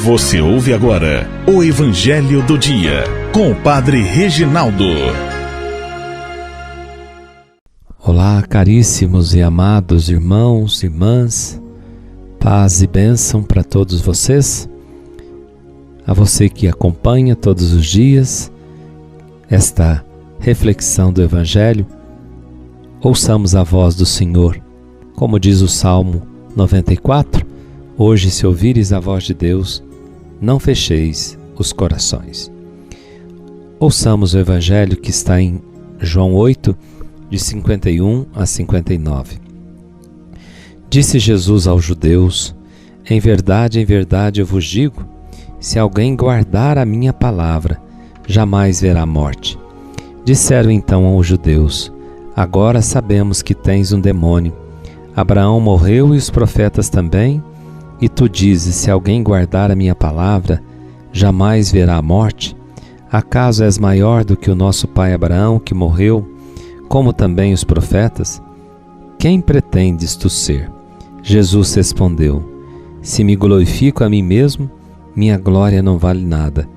Você ouve agora o Evangelho do Dia, com o Padre Reginaldo. Olá, caríssimos e amados irmãos, irmãs, paz e bênção para todos vocês. A você que acompanha todos os dias esta reflexão do Evangelho, ouçamos a voz do Senhor. Como diz o Salmo 94, hoje, se ouvires a voz de Deus, não fecheis os corações. Ouçamos o Evangelho que está em João 8, de 51 a 59. Disse Jesus aos judeus: em verdade eu vos digo, se alguém guardar a minha palavra, jamais verá morte. Disseram então aos judeus: agora sabemos que tens um demônio. Abraão morreu e os profetas também, e tu dizes: se alguém guardar a minha palavra, jamais verá a morte? Acaso és maior do que o nosso pai Abraão, que morreu, como também os profetas? Quem pretendes tu ser? Jesus respondeu: se me glorifico a mim mesmo, minha glória não vale nada.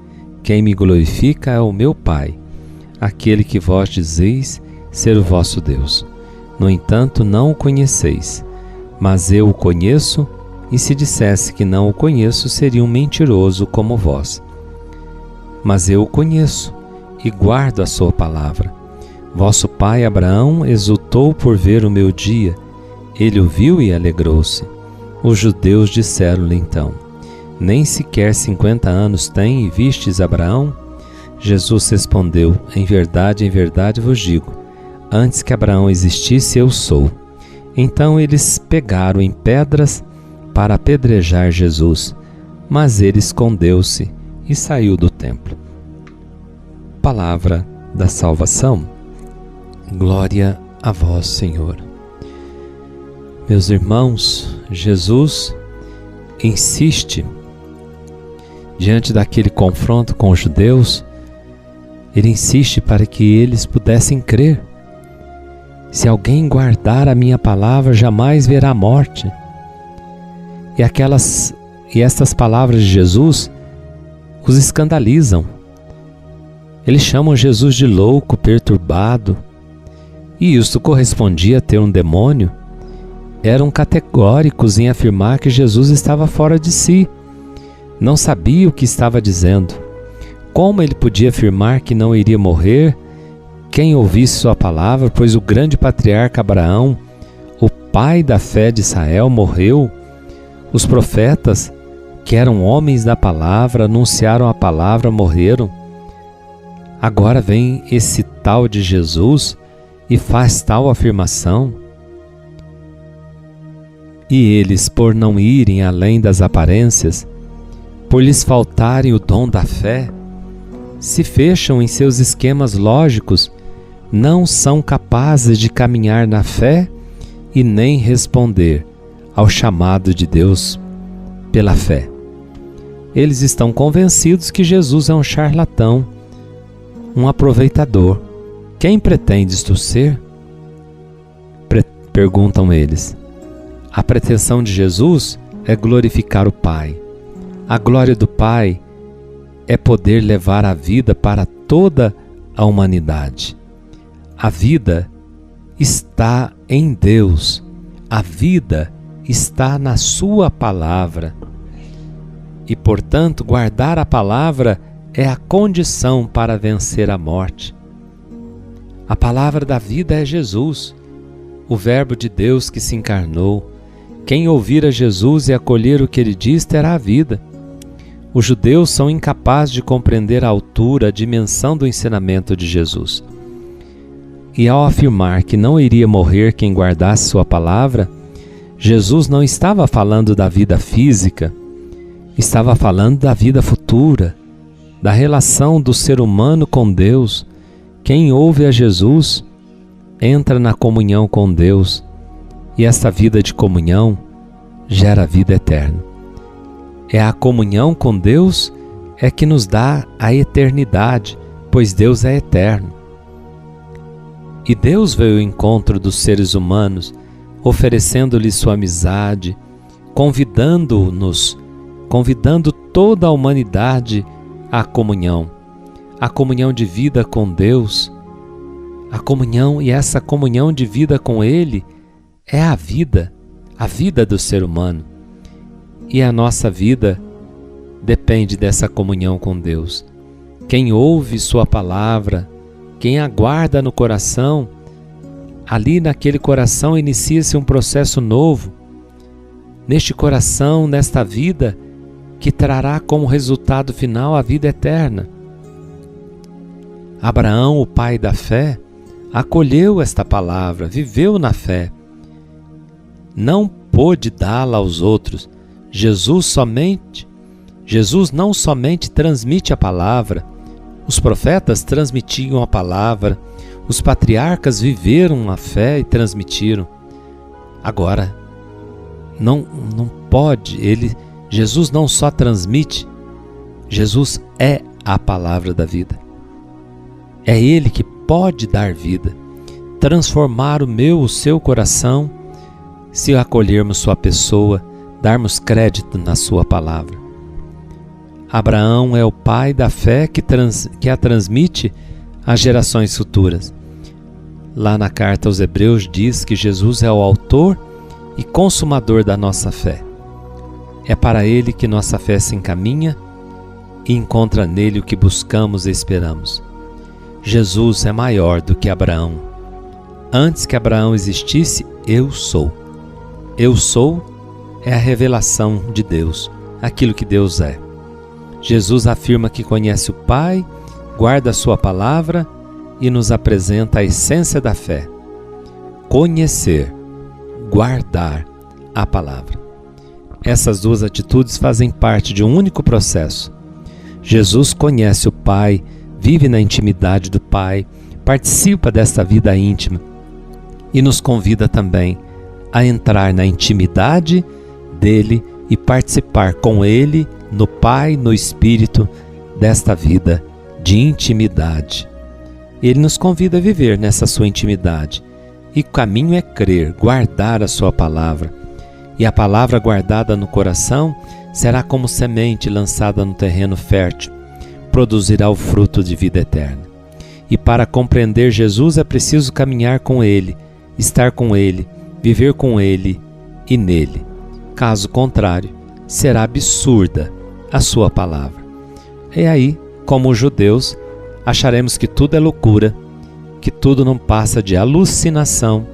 Quem me glorifica é o meu Pai, aquele que vós dizeis ser o vosso Deus. No entanto, não o conheceis, mas eu o conheço, e se dissesse que não o conheço, seria um mentiroso como vós. Mas eu o conheço, e guardo a sua palavra. Vosso pai Abraão exultou por ver o meu dia. Ele o viu e alegrou-se. Os judeus disseram-lhe então: nem sequer 50 anos tem e vistes Abraão? Jesus respondeu: em verdade vos digo, antes que Abraão existisse, eu sou. Então eles pegaram em pedras para apedrejar Jesus, mas ele escondeu-se e saiu do templo. Palavra da salvação. Glória a vós, Senhor. Meus irmãos, Jesus insiste, diante daquele confronto com os judeus, ele insiste para que eles pudessem crer. Se alguém guardar a minha palavra, jamais verá a morte. E estas palavras de Jesus os escandalizam. Eles chamam Jesus de louco, perturbado, e isso correspondia a ter um demônio. Eram categóricos em afirmar que Jesus estava fora de si, não sabia o que estava dizendo. Como ele podia afirmar que não iria morrer quem ouvisse sua palavra, pois o grande patriarca Abraão, o pai da fé de Israel, morreu? Os profetas, que eram homens da palavra, anunciaram a palavra, morreram. Agora vem esse tal de Jesus e faz tal afirmação. E eles, por não irem além das aparências, por lhes faltarem o dom da fé, se fecham em seus esquemas lógicos, não são capazes de caminhar na fé e nem responder ao chamado de Deus pela fé. Eles estão convencidos que Jesus é um charlatão, um aproveitador. Quem pretendes tu ser? Perguntam eles. A pretensão de Jesus é glorificar o Pai. A glória do Pai é poder levar a vida para toda a humanidade. A vida está em Deus. A vida está na sua palavra. E, portanto, guardar a palavra é a condição para vencer a morte. A palavra da vida é Jesus, o Verbo de Deus que se encarnou. Quem ouvir a Jesus e acolher o que ele diz terá a vida. Os judeus são incapazes de compreender a altura, a dimensão do ensinamento de Jesus. E ao afirmar que não iria morrer quem guardasse sua palavra, Jesus não estava falando da vida física, estava falando da vida futura, da relação do ser humano com Deus. Quem ouve a Jesus entra na comunhão com Deus, e esta vida de comunhão gera vida eterna. É a comunhão com Deus é que nos dá a eternidade, pois Deus é eterno. E Deus veio ao encontro dos seres humanos, oferecendo-lhes sua amizade, convidando-nos convidando toda a humanidade à comunhão de vida com Deus, a comunhão, e essa comunhão de vida com Ele é a vida do ser humano. E a nossa vida depende dessa comunhão com Deus. Quem ouve Sua palavra, quem aguarda no coração, ali naquele coração inicia-se um processo novo. Neste coração, nesta vida, que trará como resultado final a vida eterna. Abraão, o pai da fé, acolheu esta palavra, viveu na fé. Não pôde dá-la aos outros. Jesus não somente transmite a palavra, os profetas transmitiam a palavra, os patriarcas viveram a fé e transmitiram. Agora, não pode, Jesus não só transmite, Jesus é a palavra da vida. É Ele que pode dar vida, transformar o seu coração, se acolhermos Sua pessoa, darmos crédito na Sua palavra. Abraão é o pai da fé que a transmite às gerações futuras. Lá na carta aos Hebreus diz que Jesus é o autor e consumador da nossa fé. É para Ele que nossa fé se encaminha e encontra nele o que buscamos e esperamos. Jesus é maior do que Abraão. Antes que Abraão existisse, eu sou. Eu sou é a revelação de Deus, aquilo que Deus é. Jesus afirma que conhece o Pai, guarda a Sua palavra e nos apresenta a essência da fé. Conhecer, guardar a palavra. Essas duas atitudes fazem parte de um único processo. Jesus conhece o Pai, vive na intimidade do Pai, participa desta vida íntima e nos convida também a entrar na intimidade dele e participar com Ele, no Pai, no Espírito, desta vida de intimidade. Ele nos convida a viver nessa sua intimidade. E o caminho é crer, guardar a Sua palavra. E a palavra guardada no coração será como semente lançada no terreno fértil, produzirá o fruto de vida eterna. E para compreender Jesus é preciso caminhar com Ele, estar com Ele, viver com Ele e nele. Caso contrário, será absurda a Sua palavra. E aí, como os judeus, acharemos que tudo é loucura, que tudo não passa de alucinação,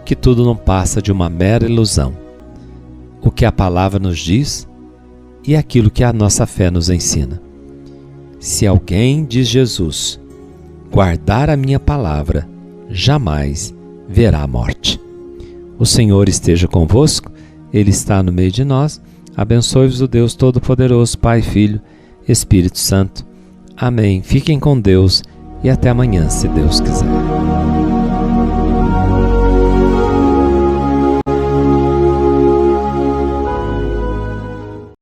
que tudo não passa de uma mera ilusão. O que a palavra nos diz e aquilo que a nossa fé nos ensina. Se alguém, diz Jesus, guardar a minha palavra, jamais verá a morte. O Senhor esteja convosco, Ele está no meio de nós. Abençoe-vos o Deus Todo-Poderoso, Pai, Filho, Espírito Santo. Amém. Fiquem com Deus e até amanhã, se Deus quiser.